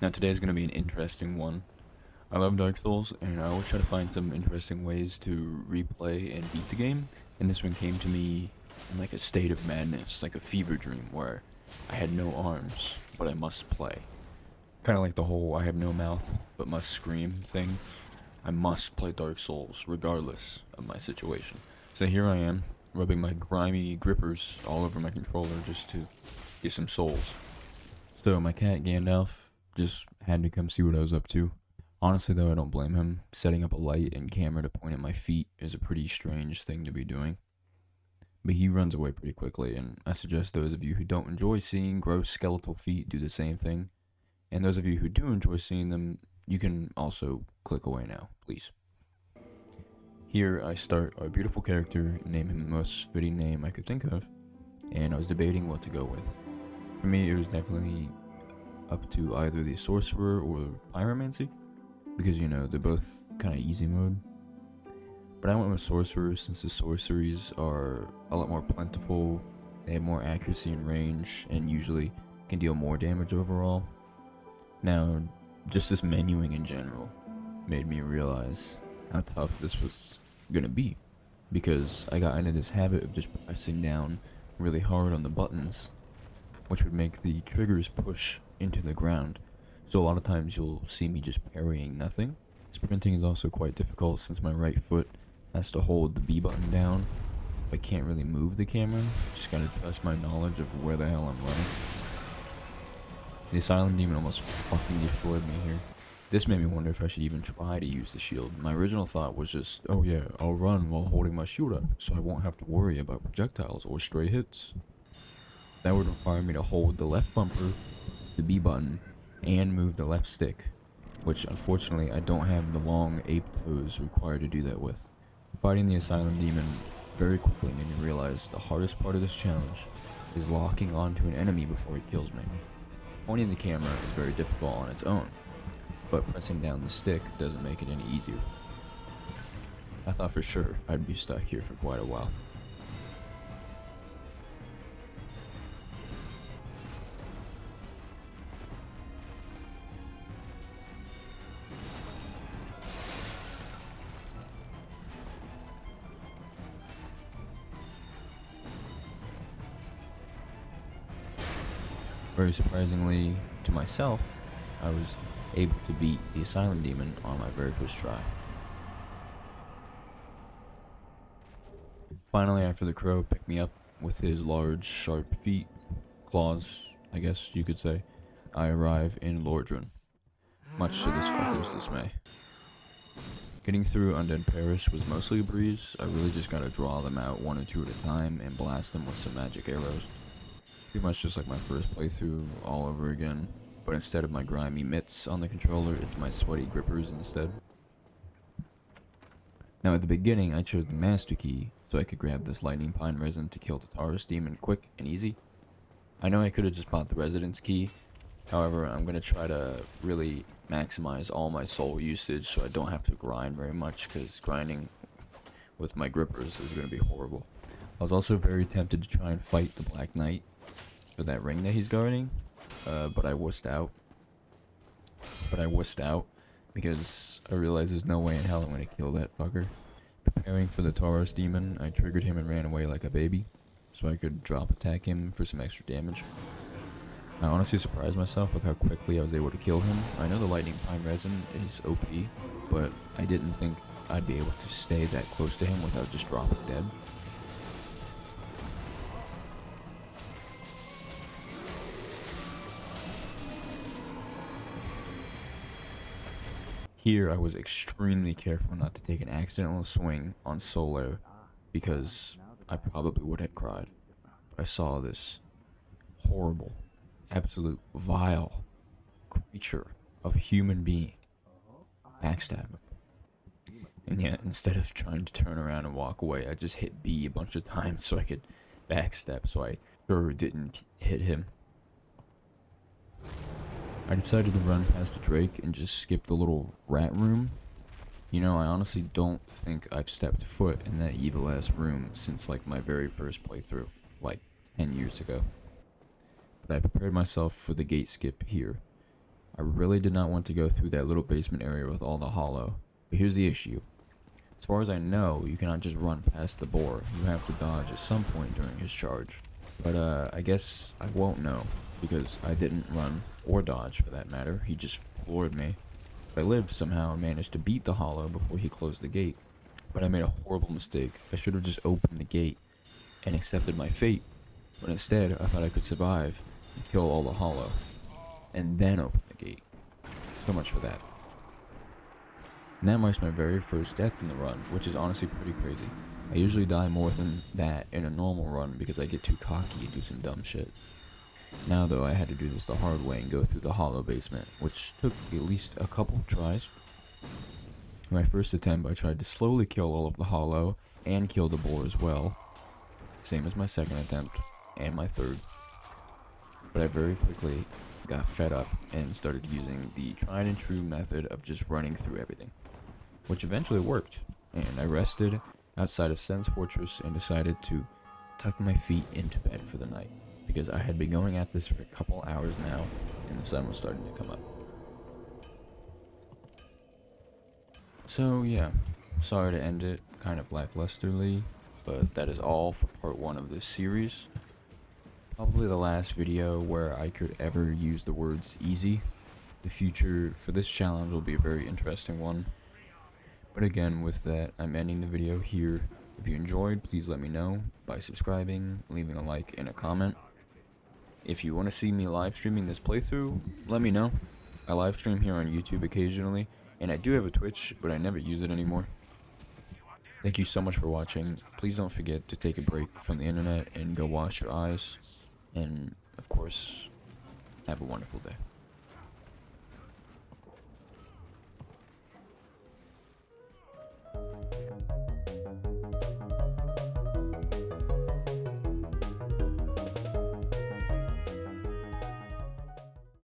Now today is going to be an interesting one. I love Dark Souls, and I always try to find some interesting ways to replay and beat the game, and this one came to me in like a state of madness, like a fever dream, where I had no arms, but I must play. Kind of like the whole I have no mouth, but must scream thing. I must play Dark Souls, regardless of my situation. So here I am, rubbing my grimy grippers all over my controller just to get some souls. So my cat Gandalf just had to come see what I was up to. Honestly though, I don't blame him. Setting up a light and camera to point at my feet is a pretty strange thing to be doing. But he runs away pretty quickly, and I suggest those of you who don't enjoy seeing gross skeletal feet do the same thing. And those of you who do enjoy seeing them, you can also click away now, please. Here I start our beautiful character, name him the most fitting name I could think of, and I was debating what to go with. For me, it was definitely up to either the sorcerer or pyromancy, because they're both kind of easy mode. But I went with sorcerer since the sorceries are a lot more plentiful, they have more accuracy and range, and usually can deal more damage overall. Now, just this menuing in general made me realize how tough this was gonna be, because I got into this habit of just pressing down really hard on the buttons, which would make the triggers push into the ground. So a lot of times you'll see me just parrying nothing. Sprinting is also quite difficult since my right foot has to hold the B button down. I can't really move the camera, just gotta trust my knowledge of where the hell I'm running. The Asylum Demon almost fucking destroyed me here. This made me wonder if I should even try to use the shield. My original thought was just, oh yeah, I'll run while holding my shield up, so I won't have to worry about projectiles or stray hits. That would require me to hold the left bumper, the B button, and move the left stick, which unfortunately I don't have the long ape toes required to do that with. Fighting the Asylum Demon very quickly made me realize the hardest part of this challenge is locking onto an enemy before he kills me. Pointing the camera is very difficult on its own, but pressing down the stick doesn't make it any easier. I thought for sure I'd be stuck here for quite a while. Very surprisingly to myself, I was able to beat the Asylum Demon on my very first try. Finally, after the crow picked me up with his large, sharp feet, claws, I guess you could say, I arrive in Lordran, much to this fucker's dismay. Getting through Undead Parish was mostly a breeze. I really just gotta draw them out one or two at a time and blast them with some magic arrows. Pretty much just like my first playthrough all over again, but instead of my grimy mitts on the controller, it's my sweaty grippers instead. Now at the beginning, I chose the Master Key, so I could grab this Lightning Pine Resin to kill the Taurus Demon quick and easy. I know I could have just bought the Residence Key, however, I'm going to try to really maximize all my soul usage so I don't have to grind very much, because grinding with my grippers is going to be horrible. I was also very tempted to try and fight the Black Knight for that ring that he's guarding, but I wussed out. Because I realized there's no way in hell I'm going to kill that fucker. Preparing for the Taurus Demon, I triggered him and ran away like a baby, so I could drop attack him for some extra damage. I honestly surprised myself with how quickly I was able to kill him. I know the Lightning Pine Resin is OP, but I didn't think I'd be able to stay that close to him without just dropping dead. Here I was extremely careful not to take an accidental swing on Solaire, because I probably would have cried. But I saw this horrible, absolute vile creature of human being backstab him. And yet, instead of trying to turn around and walk away, I just hit B a bunch of times so I could backstab, so I sure didn't hit him. I decided to run past the Drake and just skip the little rat room. I honestly don't think I've stepped foot in that evil ass room since like my very first playthrough, like 10 years ago. But I prepared myself for the gate skip here. I really did not want to go through that little basement area with all the hollow. But here's the issue. As far as I know, you cannot just run past the boar. You have to dodge at some point during his charge. But I guess I won't know, because I didn't run or dodge for that matter. He just floored me. But I lived somehow and managed to beat the hollow before he closed the gate. But I made a horrible mistake. I should have just opened the gate and accepted my fate. But instead, I thought I could survive and kill all the hollow, and then open the gate. So much for that. And that marks my very first death in the run, which is honestly pretty crazy. I usually die more than that in a normal run because I get too cocky and do some dumb shit. Now though, I had to do this the hard way and go through the hollow basement, which took at least a couple tries. In my first attempt, I tried to slowly kill all of the hollow and kill the boar as well. Same as my second attempt and my third. But I very quickly got fed up and started using the tried and true method of just running through everything, which eventually worked. And I rested outside of Sen's Fortress and decided to tuck my feet into bed for the night, because I had been going at this for a couple hours now and the sun was starting to come up. So yeah, sorry to end it kind of lacklusterly, but that is all for part 1 of this series. Probably the last video where I could ever use the words easy. The future for this challenge will be a very interesting one. But again, with that, I'm ending the video here. If you enjoyed, please let me know by subscribing, leaving a like, and a comment. If you want to see me live streaming this playthrough, let me know. I live stream here on YouTube occasionally, and I do have a Twitch, but I never use it anymore. Thank you so much for watching. Please don't forget to take a break from the internet and go wash your eyes. And, of course, have a wonderful day.